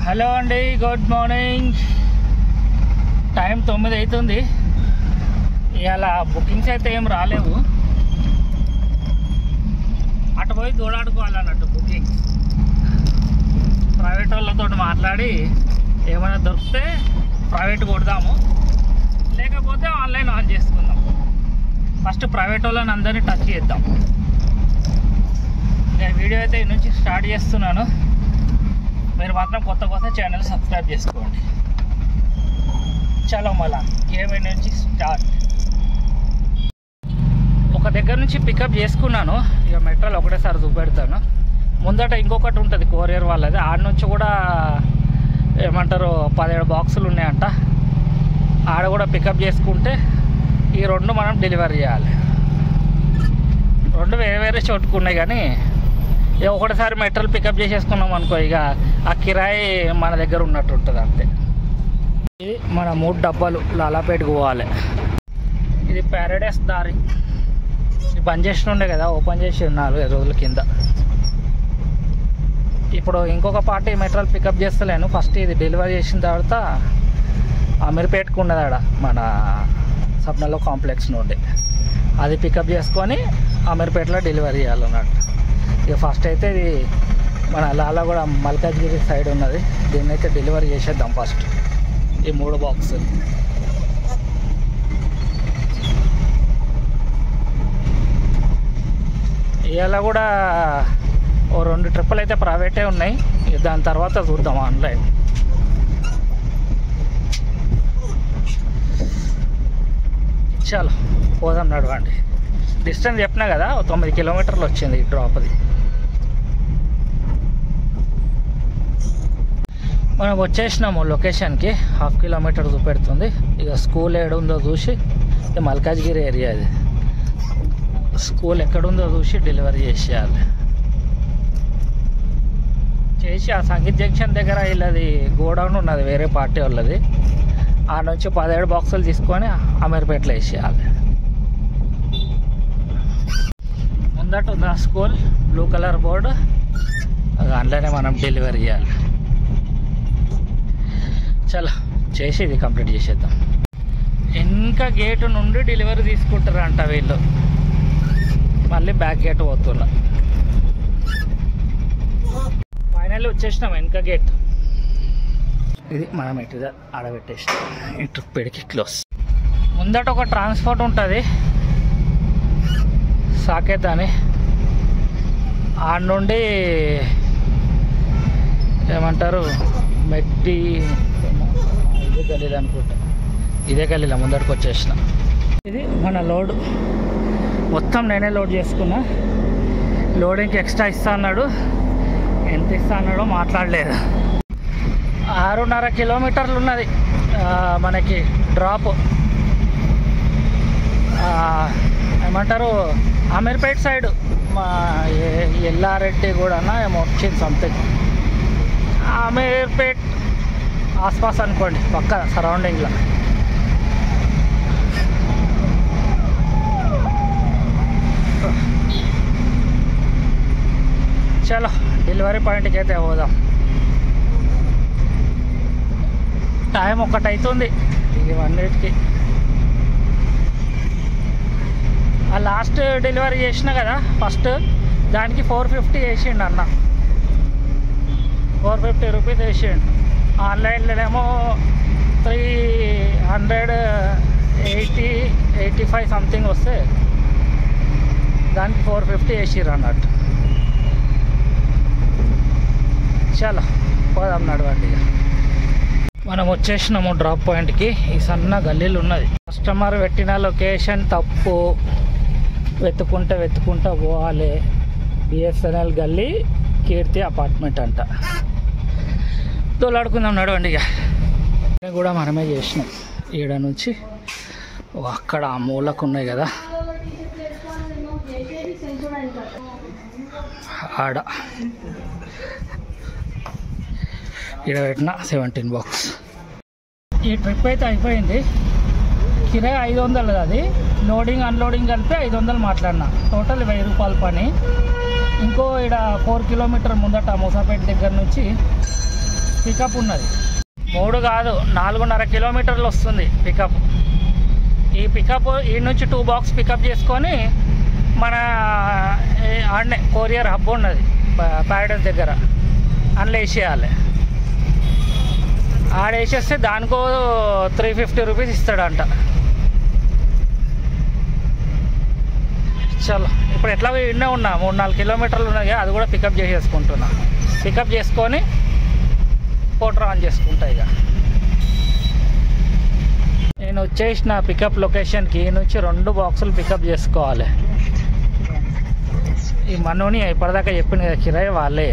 Hello అండి, good morning. Time 9 అవుతుంది. ఇవాళ బుకింగ్స్ అయితే ఏం రాలేవు. అటు పోయి దూడాడుకోవాలన్నట్టు బుకింగ్స్. ప్రైవేట్ వాళ్ళతో మాట్లాడి ఏమైనా దొరికితే ప్రైవేట్ కొడదాము, లేకపోతే ఆన్లైన్ ఆన్ చేసుకుందాం. ఫస్ట్ ప్రైవేట్ వాళ్ళని అందరినీ టచ్ చేద్దాం. నేను వీడియో అయితే ఈ నుంచి స్టార్ట్ చేస్తున్నాను. మీరు మాత్రం కొత్త ఛానల్ సబ్స్క్రైబ్ చేసుకోండి. చలో మళ్ళా గేమ్ నుంచి స్టార్ట్. ఒక దగ్గర నుంచి పికప్ చేసుకున్నాను. ఇక మెట్రోలో ఒకటేసారి చూపెడతాను. ముందట ఇంకొకటి ఉంటుంది కొరియర్ వాళ్ళది. ఆడ నుంచి కూడా ఏమంటారు 17 బాక్సులు ఉన్నాయంట. ఆడ కూడా పికప్ చేసుకుంటే ఈ రెండు మనం డెలివరీ చేయాలి. రెండు వేరే చోటుకున్నాయి, కానీ ఇక ఒకటిసారి మెట్రోలు పికప్ చేసేసుకున్నాం అనుకో, ఇక ఆ కిరాయి మన దగ్గర ఉన్నట్టు ఉంటుంది అంతే. ఇది మన 3 డబ్బాలు లాలాపేటకు పోవాలి. ఇది ప్యారడైస్ దారి. ఇది బంద్ చేసి ఉండే కదా, ఓపెన్ చేసి 4-5 రోజుల కింద. ఇప్పుడు ఇంకొక పార్టీ మెట్రోలు పికప్ చేస్తలేను. ఫస్ట్ ఇది డెలివరీ చేసిన తర్వాత అమీర్పేటకు ఉన్నది ఆడ మన సప్నలో కాంప్లెక్స్ నుండి. అది పికప్ చేసుకొని అమీర్పేటలో డెలివరీ చేయాలన్నట్టు. ఇక ఫస్ట్ అయితే ఇది మన లాలాగూడ మల్కాజ్గిరి సైడ్ ఉన్నది. దీన్ని అయితే డెలివరీ చేసేద్దాం ఫస్ట్, ఈ 3 బాక్సులు. ఇవాళ కూడా ఓ 2 ట్రిప్పులు అయితే ప్రైవేటే ఉన్నాయి. దాని తర్వాత చూద్దాం ఆన్లైన్. చలో పోదాం, నడవండి. డిస్టెన్స్ చెప్పినా కదా, 9 కిలోమీటర్లు వచ్చింది ఈ డ్రాప్ది. మనం వచ్చేసినాము లొకేషన్కి. 1/2 కిలోమీటర్ చూపెడుతుంది. ఇక స్కూల్ ఏడుందో చూసి, మల్కాజ్గిరి ఏరియా ఇది. స్కూల్ ఎక్కడుందో చూసి డెలివరీ చేసేయాలి. చేసి ఆ సంగీత్ జంక్షన్ దగ్గర వీళ్ళది గోడౌన్ ఉన్నది, వేరే పార్టీ వాళ్ళది. ఆ నుంచి 17 బాక్సులు తీసుకొని అమీర్పేటలో వేసేయాలి. ముందట ఉంది ఆ స్కూల్, బ్లూ కలర్ బోర్డు. దాంట్లోనే మనం డెలివరీ చేయాలి. చలో చేసి ఇది కంప్లీట్ చేసేద్దాం. ఇంకా గేటు నుండి డెలివరీ తీసుకుంటారంట వీళ్ళు. మళ్ళీ బ్యాక్ గేట్ పోతున్నా. ఫైనల్లీ వచ్చేసినాం వెనక గేట్. ఇది మనం ఎటు ఆడబెట్టేసినాం. ఈ ట్రిప్ పెడికి క్లోజ్. ముందట ఒక ట్రాన్స్పోర్ట్ ఉంటుంది సాకేత్ అని. ఆడ నుండి ఏమంటారు మెట్టి, ఇదే గలీలు అనుకుంటా. ఇదే గలీల ముందటికి వచ్చేసిన. ఇది మన లోడ్. మొత్తం నేనే లోడ్ చేసుకున్నా. లోడింగ్కి ఎక్స్ట్రా ఇస్తా అన్నాడు. ఎంత ఇస్తా అన్నాడో మాట్లాడలేదు. 6.5 కిలోమీటర్లు ఉన్నది మనకి డ్రాప్. ఏమంటారు అమీర్పేట సైడ్, మా ఎల్లారెడ్డి కూడా ఏమో వచ్చింది సంథింగ్. అమీర్పేట్ ఆస్పాస్ అనుకోండి, పక్క సరౌండింగ్లో. చలో డెలివరీ పాయింట్కి అయితే పోదాం. టైం 1 అవుతుంది. ఇది 1:00కి. ఆ లాస్ట్ డెలివరీ చేసిన కదా ఫస్ట్, దానికి 450 వేసిండు అన్న. 450 రూపీస్ వేసిండు. ఆన్లైన్లోనేమో 385 సంథింగ్ వస్తే దానికి 450 వేసిర్రు అన్నట్టు. చాలా పోదాం, నడవండి. మనం వచ్చేసినాము డ్రాప్ పాయింట్కి. ఈ సన్న గల్లీలు ఉన్నది. కస్టమర్ పెట్టిన లొకేషన్ తప్పు. వెతుకుంటా పోవాలి. బిఎస్ఎన్ఎల్ గల్లీ, కీర్తి అపార్ట్మెంట్ అంట. తోలాడుకుందాం, నడవండి. ఇక కూడా మనమే చేసినాం. ఈడ నుంచి అక్కడ ఆ మూలకు ఉన్నాయి కదా, ఆడ ఈడ పెట్టిన 17 బాక్స్. ఈ ట్రిప్ అయితే అయిపోయింది. కిరాయి 500 అది. లోడింగ్ అన్లోడింగ్ కలిపి 500 మాట్లాడినా. టోటల్ 1000 రూపాయల పని. ఇంకో ఇక్కడ 4 కిలోమీటర్ ముందట మూసాపేట దగ్గర నుంచి పికప్ ఉన్నది. 3 కాదు 4.5 కిలోమీటర్లు వస్తుంది పికప్. ఈ పికప్ ఈ నుంచి 2 బాక్స్ పికప్ చేసుకొని మన ఆడనే కొరియర్ హబ్ ఉన్నది ప్యారడైస్ దగ్గర, అందులో వేసేయాలి. ఆడేసేస్తే దానికో 350 రూపీస్ ఇస్తాడంట. చలో ఇప్పుడు ఎట్లా ఇన్నే ఉన్నా 3-4 కిలోమీటర్లు ఉన్నాయి, అది కూడా పికప్ చేసేసుకుంటున్నా. పికప్ చేసుకొని పోటర్ ఆన్ చేసుకుంటా. ఇక నేను వచ్చేసిన పికప్ లొకేషన్కి నుంచి 2 బాక్సులు పికప్ చేసుకోవాలి. ఈ మనోని ఇప్పటిదాకా చెప్పిన కదా కిరాయి వాళ్ళే,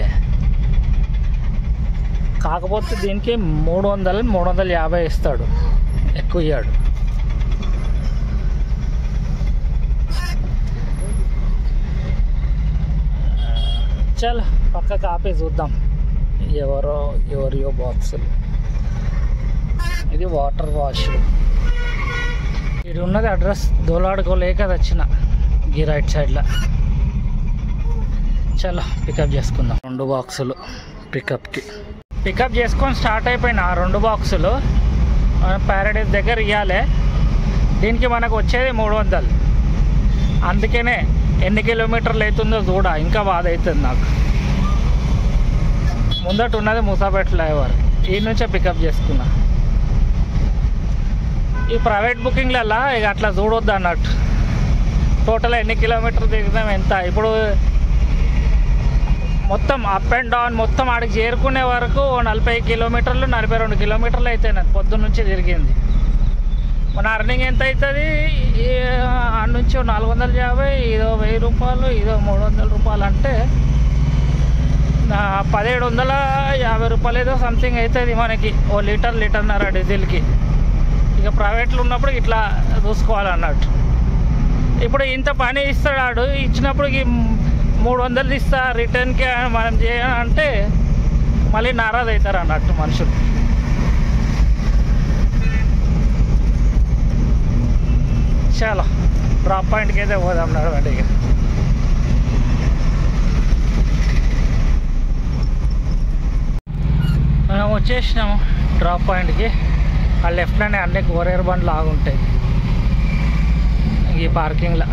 కాకపోతే దీనికి 300-350 ఇస్తాడు, ఎక్కువ ఇయ్యాడు. చల్ పక్కకు ఆపే చూద్దాం ఎవరియో బాక్సులు. ఇది వాటర్ వాష్. ఇది ఉన్నది అడ్రస్ దోలాడుకోలేక వచ్చిన ఈ రైట్ సైడ్లో. చలో పికప్ చేసుకుందాం. 2 బాక్సులు పికప్ చేసుకొని స్టార్ట్ అయిపోయిన 2 బాక్సులు ప్యారడైస్ దగ్గర ఇవ్వాలి. దీనికి మనకు వచ్చేది 300. అందుకనే ఎన్ని కిలోమీటర్లు అవుతుందో చూడ, ఇంకా బాధ అవుతుంది నాకు. ముందట ఉన్నది మూసాపేట ఫ్లైఓవర్, ఈ నుంచే పికప్ చేసుకున్నా. ఈ ప్రైవేట్ బుకింగ్లలో ఇక అట్లా చూడొద్దు అన్నట్టు, టోటల్ ఎన్ని కిలోమీటర్లు తిరిగినాం ఎంత. ఇప్పుడు మొత్తం అప్ అండ్ డౌన్ మొత్తం ఆడికి చేరుకునే వరకు 40 కిలోమీటర్లు 42 కిలోమీటర్లు అయితే నాకు పొద్దున్న నుంచి తిరిగింది. మన అర్నింగ్ ఎంత అవుతుంది? ఆడ నుంచి 450, ఇదో 1000 రూపాయలు, ఇదో 300 రూపాయలు, అంటే 1750 రూపాయలు ఏదో సంథింగ్ అవుతుంది మనకి ఓ లీటర్న్నర డీజిల్కి. ఇక ప్రైవేట్లో ఉన్నప్పుడు ఇట్లా చూసుకోవాలన్నట్టు. ఇప్పుడు ఇంత పని ఇస్తాడు, ఇచ్చినప్పుడు 300 ఇస్తా రిటర్న్కి మనం చేయాలంటే మళ్ళీ నారాజ్ అవుతారు అన్నట్టు మనుషులు. చాలా డ్రాప్ పాయింట్కి అయితే పోదాం నడవండి. ఇక మనం వచ్చేసినాము డ్రాప్ పాయింట్కి. ఆ లెఫ్ట్లోనే అన్ని కొరియర్ బండ్లు ఆగుంటాయి ఈ పార్కింగ్లో.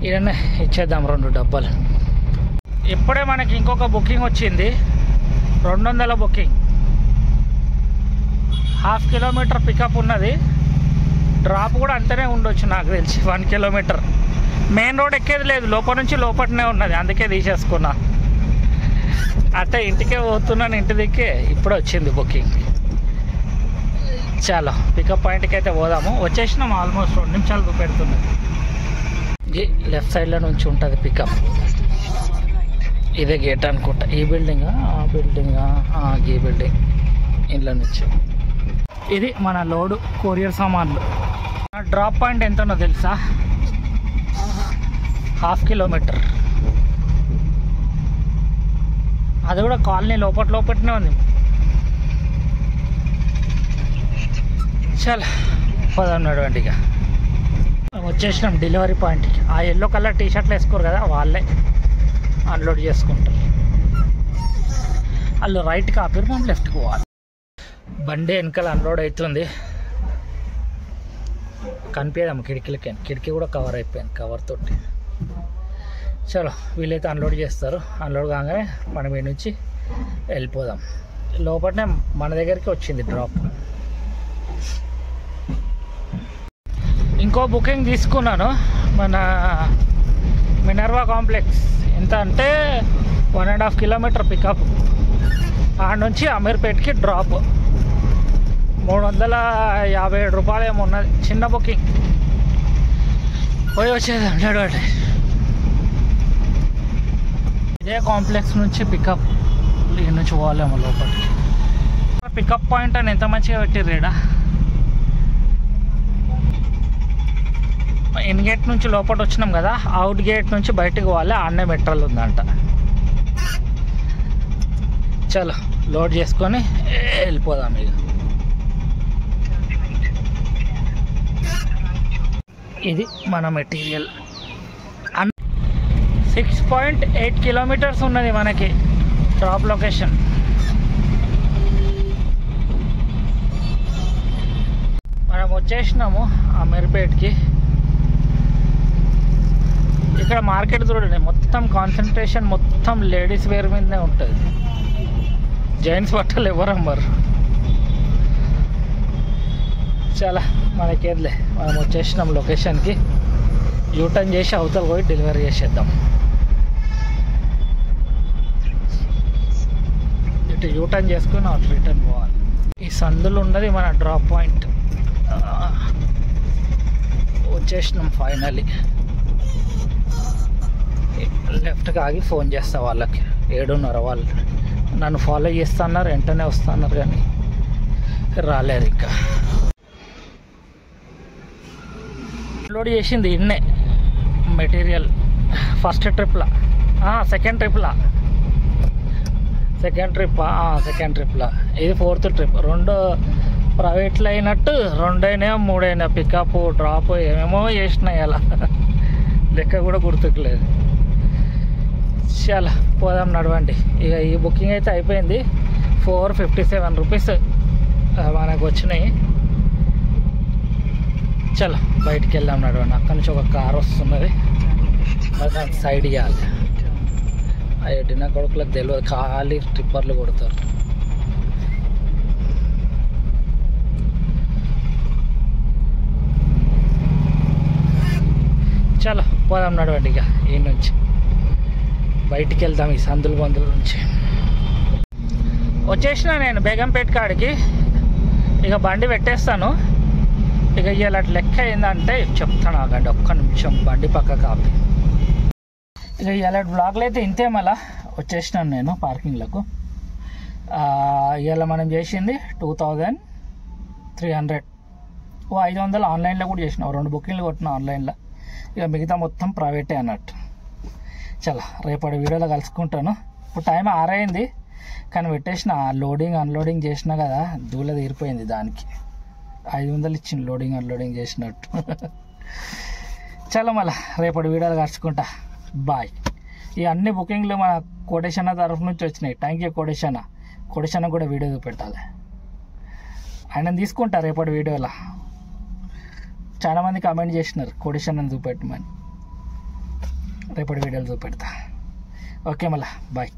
ఇదనే ఇచ్చేద్దాం 2 డబ్బాలు. ఇప్పుడే మనకి ఇంకొక బుకింగ్ వచ్చింది, 200 బుకింగ్. 1/2 కిలోమీటర్ పికప్ ఉన్నది, డ్రాప్ కూడా అంతనే ఉండొచ్చు నాకు తెలిసి 1 కిలోమీటర్. మెయిన్ రోడ్ ఎక్కేది లేదు, లోపల నుంచి లోపలనే ఉన్నది, అందుకే తీసేసుకున్నా. అంటే ఇంటికే పోతున్నాను, ఇంటి దిక్కే ఇప్పుడు వచ్చింది బుకింగ్. చాలా పికప్ పాయింట్కి అయితే పోదాము. వచ్చేసినాము ఆల్మోస్ట్ 2 నిమిషాలు చూపెడుతున్నాయి. లెఫ్ట్ సైడ్లో నుంచి ఉంటుంది పికప్. ఇదే గేట్ అనుకుంటా, ఈ బిల్డింగా ఆ బిల్డింగా, ఈ బిల్డింగ్ ఇంట్లో నుంచి. ఇది మన లోడు కొరియర్ సామాన్లు. డ్రాప్ పాయింట్ ఎంత ఉన్నో తెలుసా? 1/2 కిలోమీటర్. అది కూడా కాలనీ లోపలనే ఉంది. చాలా పదన్నాడు అండిగా వచ్చేసినాం డెలివరీ పాయింట్కి. ఆ ఎల్లో కలర్ టీషర్ట్లు వేసుకోరు కదా, వాళ్ళే అన్లోడ్ చేసుకుంటారు. వాళ్ళు రైట్కి ఆపారు, మనం లెఫ్ట్కి పోవాలి. బండి వెనకాల అన్లోడ్ అవుతుంది, కనిపించదాము కిటికీలకి. కిటికీ కూడా కవర్ అయిపోయింది కవర్ తోటి. చలో వీళ్ళైతే అన్లోడ్ చేస్తారు. అన్లోడ్ కాగానే మనం ఈ నుంచి వెళ్ళిపోదాం. లోపలనే మన దగ్గరికి వచ్చింది డ్రాప్. ఇంకో బుకింగ్ తీసుకున్నాను, మన మినర్వా కాంప్లెక్స్. ఎంత అంటే 1.5 కిలోమీటర్ పికప్. ఆడ నుంచి అమీర్పేట్కి డ్రాప్. 357 రూపాయలు ఏమో ఉన్నది, చిన్న బుకింగ్. పోయి వచ్చేది నడవండి. ఇదే కాంప్లెక్స్ నుంచి పికప్, ఈ నుంచి పోవాలేమో లోపలికి. పికప్ పాయింట్ అని ఎంత మంచిగా పెట్టిర్రు ఈడ. ఇన్ గేట్ నుంచి లోపల వచ్చినాం కదా, అవుట్ గేట్ నుంచి బయటకు పోవాలి, ఆడనే మెట్రల్ ఉందంట. చలో లోడ్ చేసుకొని వెళ్ళిపోదాం. ఇక ఇది మన మెటీరియల్. 6.8 కిలోమీటర్స్ ఉన్నది మనకి డ్రాప్ లొకేషన్. మనం వచ్చేసినాము అమీర్పేట్కి. ఇక్కడ మార్కెట్ చూడండి, మొత్తం కాన్సన్ట్రేషన్ మొత్తం లేడీస్ వేర్ మీదనే ఉంటుంది. జెంట్స్ బట్టలు ఎవరు అమ్మరు. చాలా మనకేంలే, మనం వచ్చేసినాం లొకేషన్కి. యూటర్న్ చేసి అవతల పోయి డెలివరీ చేసేద్దాం. ఇటు యూటర్న్ చేసుకుని అటు రిటర్న్ పోవాలి. ఈ సందులో ఉన్నది మన డ్రాప్ పాయింట్. వచ్చేసినాం ఫైనల్లీ. లెఫ్ట్కి ఆగి ఫోన్ చేస్తా వాళ్ళకి. 7:30 వాళ్ళు నన్ను ఫాలో చేస్తున్నారు, వెంటనే వస్తున్నారు కానీ రాలేరు ఇంకా. లోడ్ చేసింది ఇన్నే మెటీరియల్ ఫస్ట్ ట్రిప్లా, సెకండ్ ట్రిప్లా ఇది 4th ట్రిప్. 2 ప్రైవేట్లో అయినట్టు 2 అయినా 3 అయినా పికప్ డ్రాప్ ఏమేమో చేసినాయి. అలా లెక్క కూడా గుర్తుకులేదు. చాలా పోదాం నడవండి. ఇక ఈ బుకింగ్ అయితే అయిపోయింది. 457 రూపీస్ మనకు వచ్చినాయి. చలో బయటికి వెళ్దాం నడవండి. అక్కడి నుంచి ఒక కార్ వస్తున్నది, మరి దానికి సైడ్ ఇవ్వాలి. అయ్యటి నా కొడుకులకు తెలియదు, ఖాళీ ట్రిప్పర్లు కొడతారు. చలో పోదాం నడవండి. ఇక ఈ నుంచి బయటికి వెళ్దాం, ఈ సందుల బందుల నుంచి. వచ్చేసిన నేను బేగంపేట కాడికి. ఇక బండి పెట్టేస్తాను. ఇక ఇలా లెక్క ఏంటంటే చెప్తాను, ఆగండి ఒక్క నిమిషం. బండి పక్క కాపీ. ఇక ఇలా బ్లాగ్లో అయితే ఇంతే. మళ్ళా వచ్చేసినాను నేను పార్కింగ్లకు. ఇలా మనం చేసింది 2300. 500 ఆన్లైన్లో కూడా చేసినాం. 2 బుకింగ్లు కొట్టినా ఆన్లైన్లో. ఇక మిగతా మొత్తం ప్రైవేటే అన్నట్టు. చాలా రేపటి వీడియోలో కలుసుకుంటాను. ఇప్పుడు టైం 6 అయింది కానీ పెట్టేసిన. లోడింగ్ అన్లోడింగ్ చేసినా కదా, దూల తీరిపోయింది. దానికి 500 ఇచ్చింది లోడింగ్ అన్లోడింగ్ చేసినట్టు. చాలా మళ్ళీ రేపటి వీడియోలు కలుసుకుంటా. బాయ్. ఈ అన్ని బుకింగ్లు మన కోటేషన్ తరఫు నుంచి వచ్చినాయి. థ్యాంక్ యూ కోటేషన్ కూడా వీడియో చూపెట్టాలి. ఆయన తీసుకుంటా రేపటి వీడియోలో. చాలామంది కామెంట్ చేసినారు కోటేషన్ చూపెట్టమని. రేపటి వీడియోలు చూపెడతా. ఓకే మళ్ళీ బాయ్.